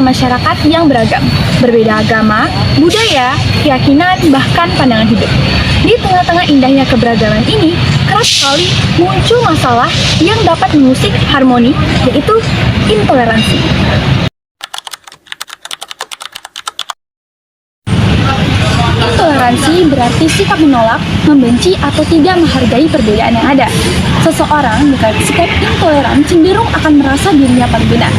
masyarakat yang beragam, berbeda agama, budaya, keyakinan, bahkan pandangan hidup. Di tengah-tengah indahnya keberagaman ini, kerap kali muncul masalah yang dapat mengusik harmoni, yaitu intoleransi. Intoleransi berarti sikap menolak, membenci, atau tidak menghargai perbedaan yang ada. Seseorang dengan sikap intoleran cenderung akan merasa dirinya paling benar.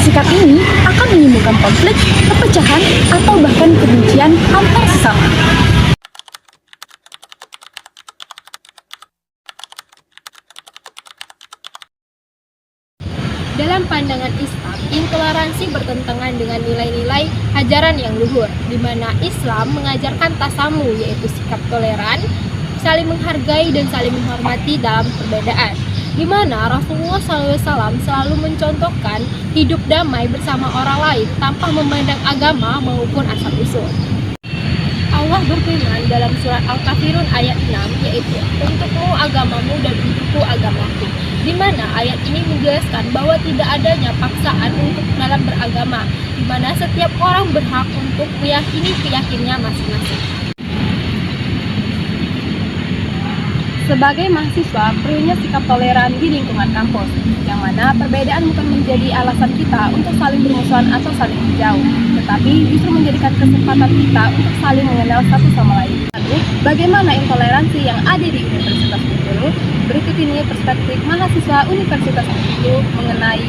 Sikap ini akan menimbulkan konflik, perpecahan, atau bahkan kebencian antar sesama. Dalam pandangan Islam, intoleransi bertentangan dengan nilai-nilai ajaran yang luhur, di mana Islam mengajarkan tasamu, yaitu sikap toleran, saling menghargai dan saling menghormati dalam perbedaan, di mana Rasulullah SAW selalu mencontohkan hidup damai bersama orang lain tanpa memandang agama maupun asal-usul. Allah berfirman dalam surat Al-Kafirun ayat 6, yaitu untukmu agamamu dan untukku agamaku, di mana ayat ini menjelaskan bahwa tidak adanya paksaan untuk dalam beragama, di mana setiap orang berhak untuk meyakini keyakinannya masing-masing. Sebagai mahasiswa, perlunya sikap toleran di lingkungan kampus, yang mana perbedaan bukan menjadi alasan kita untuk saling bermusuhan atau saling menjauh, tetapi justru menjadikan kesempatan kita untuk saling mengenal satu sama lain. Lalu, bagaimana intoleransi yang ada di Universitas Bengkulu? Berikut ini perspektif mahasiswa Universitas Bengkulu mengenai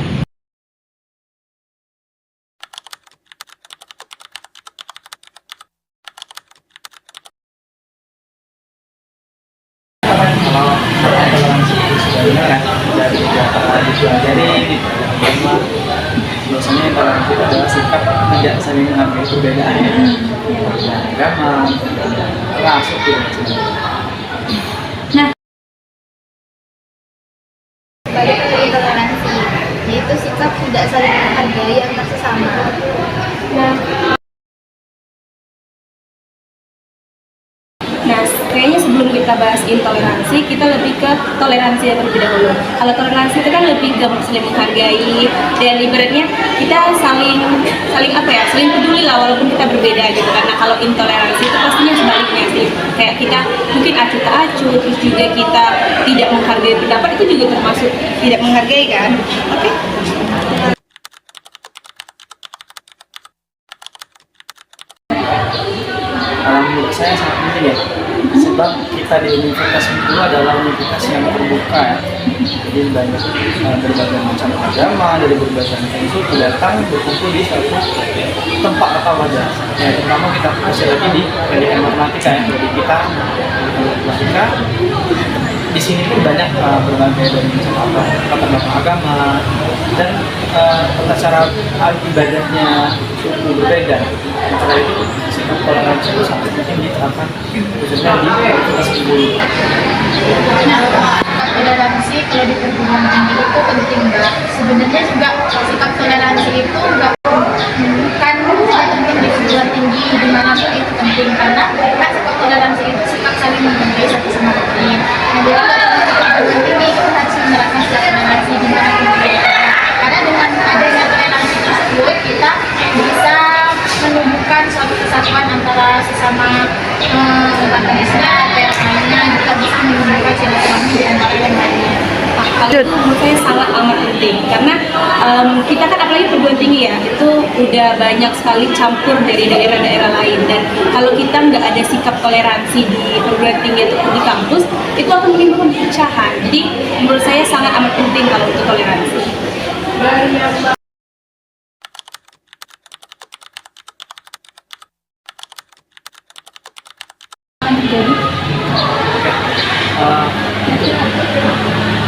jadi biasanya intoleransi itu adalah sikap tidak saling menghargai perbedaan agama, ras, Balik ke intoleransi, yaitu sikap tidak saling menghargai antar sesama. Nah, kayaknya sebelum kita bahas intoleransi, kita lebih ke toleransi yang terlebih dahulu. Kalau toleransi itu kan lebih ke saling menghargai dan ibaratnya kita saling peduli lah walaupun kita berbeda gitu. Karena kalau intoleransi itu pastinya sebaliknya sih. Kayak kita mungkin acuh tak acuh, terus juga kita tidak menghargai pendapat, itu juga termasuk tidak menghargai kan? Oke. menurut saya sangat penting ya, sebab kita di Universitas itu adalah universitas yang terbuka ya, jadi banyak berbagai macam agama dari berbagai macam suku datang berkumpul di satu tempat atau wadah. Ya, terutama kita fokus lagi di pendidikan matematika ya, jadi kita matematika di sini pun banyak berbagai dari macam latar belakang agama dan tata cara ibadahnya suku berbeda. Karena itu sikap toleransi itu sangat penting diterapkan khususnya di Universitas Bengkulu. Toleransi kalau di perguruan tinggi itu penting nggak? Sebenarnya juga sikap toleransi itu nggak bukan penting di perguruan tinggi dimanapun itu penting, karena sikap toleransi itu sikap saling menghargai satu sama lain. Nah, jadi kalau di perguruan tinggi itu harus menerapkan sikap toleransi dimanapun berada. Karena dengan adanya toleransi tersebut kita bisa menumbuhkan suatu kesatuan antara sesama umat jenisnya atau yang lainnya, kita bisa menumbuhkan silaturahmi di antara yang lainnya. Hal itu menurut saya sangat amat penting karena kita kan apalagi perguruan tinggi ya, itu udah banyak sekali campur dari daerah-daerah lain, dan kalau kita nggak ada sikap toleransi di perguruan tinggi ataupun di kampus, itu akan menimbulkan perpecahan. Jadi menurut saya sangat amat penting kalau untuk toleransi.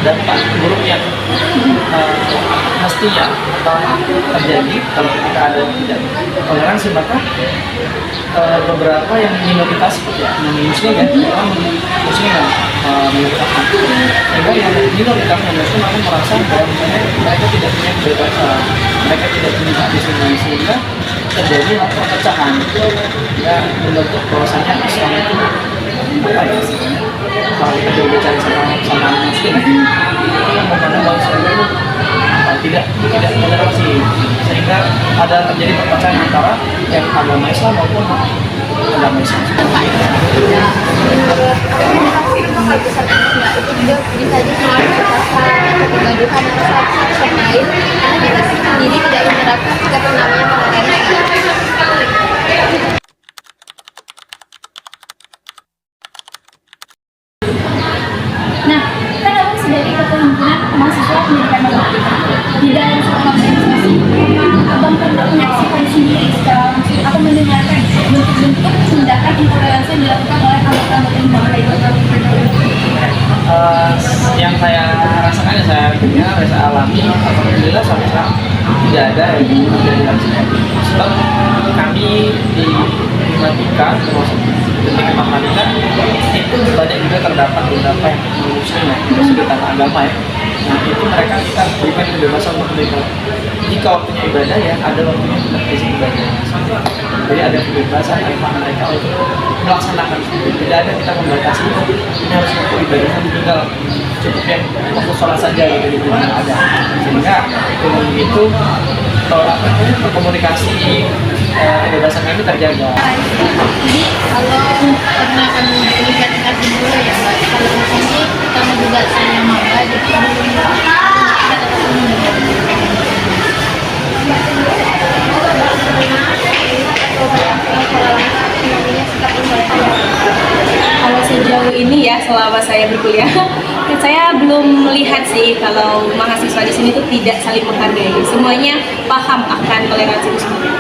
Dampak buruk yang mestinya terjadi kalau kita ada tidak toleransi, maka beberapa yang minoritas seperti muslim ya, orang muslim minoritas, sehingga yang minoritas yang muslim akan merasa bahwa misalnya mereka tidak punya kebebasan, mereka tidak punya hak diskriminasi, sehingga terjadi perpecahan ya, membentuk bahwasanya Islam itu apa ya sebenarnya, kalau kita berbicara sama muslim itu yang memandang bahwa Islam itu tidak toleransi, sehingga ada terjadi perpecahan antara yang agama Islam maupun agama Islam. Kehabisan anak itu juga bisa jadi kekerasan atau kegaduhan yang lain karena kita sendiri tidak menerapkan sikap yang namanya toleransi. Nah, kan abang sebagai ketua himpunan mahasiswa pendidikan matematika di dalam sekolah organisasi, abang pernah menyaksikan sendiri secara langsung atau mendengarkan bentuk-bentuk tindakan intoleransi yang dilakukan oleh anggota-anggota himpunan itu? Yang saya rasakan, yang saya dengar, yang saya alami, alhamdulillah sampai sekarang tidak ada yang terjadi. Sebab kami di matematika, termasuk teknik matematika, itu banyak juga terdapat beberapa yang muslim ya, muslim tanpa agama ya. Nah itu mereka kita berikan kebebasan untuk mereka. Jika waktunya ibadah ya, ada waktunya untuk berizin ibadah. Jadi ada kebebasan mereka untuk melaksanakan itu. Tidak ada kita membatasi ini harus waktu ibadahnya tinggal cukup yang waktu sholat saja gitu, di mana ada. Sehingga dengan itu komunikasi kebebasan kami terjaga. Jadi kalau karena kami melihat kasih dulu ya Mbak, kalau di sini kami juga saya maba jadi kita tetap Kalau sejauh ini ya selama saya berkuliah, saya belum melihat sih kalau mahasiswa di sini tuh tidak saling menghargai. Semuanya paham akan toleransi itu sendiri.